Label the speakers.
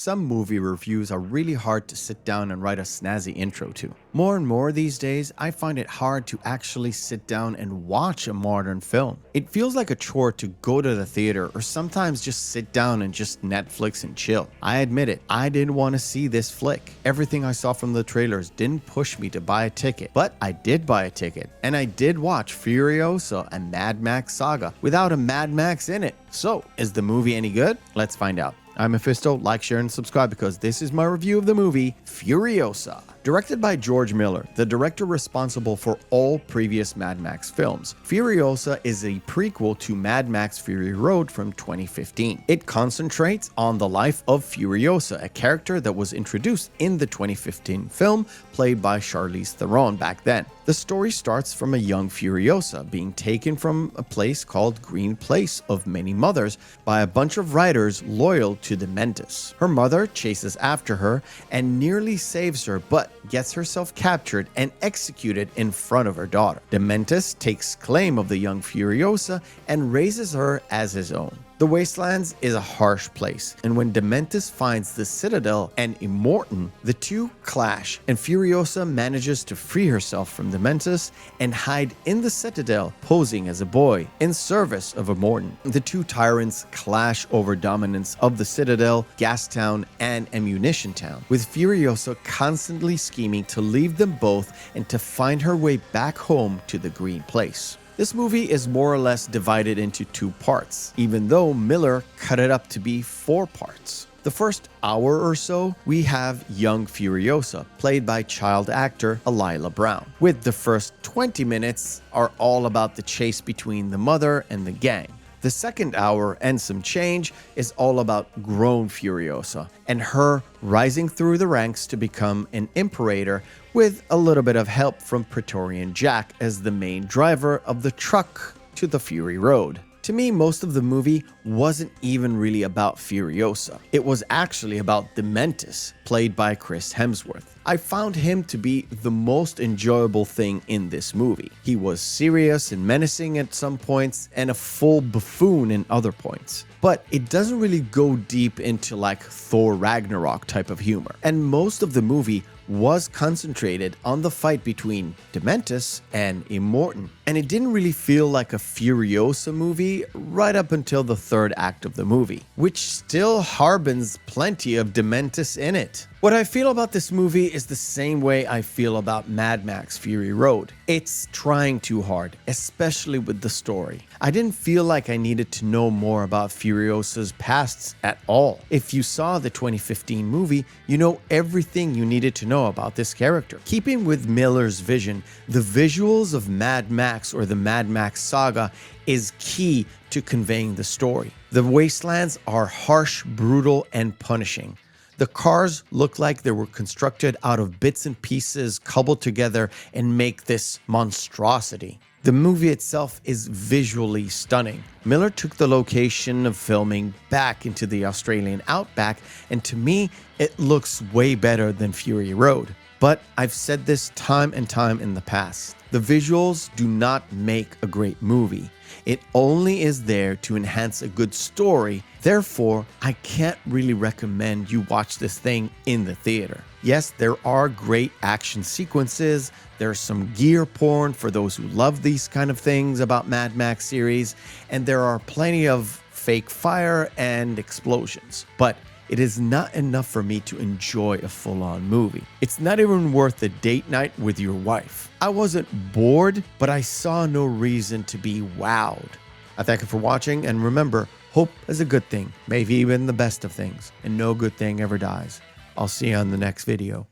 Speaker 1: some movie reviews are really hard to sit down and write a snazzy intro to. More and more these days, I find it hard to actually sit down and watch a modern film. It feels like a chore to go to the theater or sometimes just sit down and just Netflix and chill. I admit it, I didn't want to see this flick. Everything I saw from the trailers didn't push me to buy a ticket, but I did buy a ticket, and I did watch Furiosa, a Mad Max saga, without a Mad Max in it. So, is the movie any good? Let's find out. I'm Meffistoe, like, share, and subscribe because this is my review of the movie Furiosa. Directed by George Miller, the director responsible for all previous Mad Max films, Furiosa is a prequel to Mad Max Fury Road from 2015. It concentrates on the life of Furiosa, a character that was introduced in the 2015 film, played by Charlize Theron back then. The story starts from a young Furiosa being taken from a place called Green Place of Many Mothers by a bunch of riders loyal to the Mentis. Her mother chases after her and nearly saves her, but gets herself captured and executed in front of her daughter. Dementis takes claim of the young Furiosa and raises her as his own. The Wastelands is a harsh place, and when Dementis finds the Citadel and Immortan, the two clash, and Furiosa manages to free herself from Dementis and hide in the Citadel, posing as a boy, in service of Immortan. The two tyrants clash over dominance of the Citadel, Gastown, and Ammunition Town, with Furiosa constantly scheming to leave them both and to find her way back home to the Green Place. This movie is more or less divided into two parts, even though Miller cut it up to be 4 parts. The first hour or so, we have young Furiosa, played by child actor Alila Brown, with the first 20 minutes are all about the chase between the mother and the gang. The second hour and some change is all about grown Furiosa and her rising through the ranks to become an imperator with a little bit of help from Praetorian Jack as the main driver of the truck to the Fury Road. To me, most of the movie wasn't even really about Furiosa. It was actually about the Mentis, played by Chris Hemsworth. I found him to be the most enjoyable thing in this movie. He was serious and menacing at some points and a full buffoon in other points. But it doesn't really go deep into like Thor Ragnarok type of humor. And most of the movie was concentrated on the fight between Dementis and Immortan. And it didn't really feel like a Furiosa movie right up until the third act of the movie, which still harbors plenty of Dementis in it. What I feel about this movie is the same way I feel about Mad Max Fury Road. It's trying too hard, especially with the story. I didn't feel like I needed to know more about Furiosa's pasts at all. If you saw the 2015 movie, you know everything you needed to know about this character. Keeping with Miller's vision, the visuals of Mad Max or the Mad Max Saga is key to conveying the story. The wastelands are harsh, brutal, and punishing. The cars look like they were constructed out of bits and pieces cobbled together and make this monstrosity. The movie itself is visually stunning. Miller took the location of filming back into the Australian outback, and to me, it looks way better than Fury Road. But I've said this time and time in the past. The visuals do not make a great movie. It only is there to enhance a good story. Therefore, I can't really recommend you watch this thing in the theater. Yes, there are great action sequences. There's some gear porn for those who love these kind of things about Mad Max series. And there are plenty of fake fire and explosions. But it is not enough for me to enjoy a full-on movie. It's not even worth a date night with your wife. I wasn't bored, but I saw no reason to be wowed. I thank you for watching, and remember, hope is a good thing, maybe even the best of things, and no good thing ever dies. I'll see you on the next video.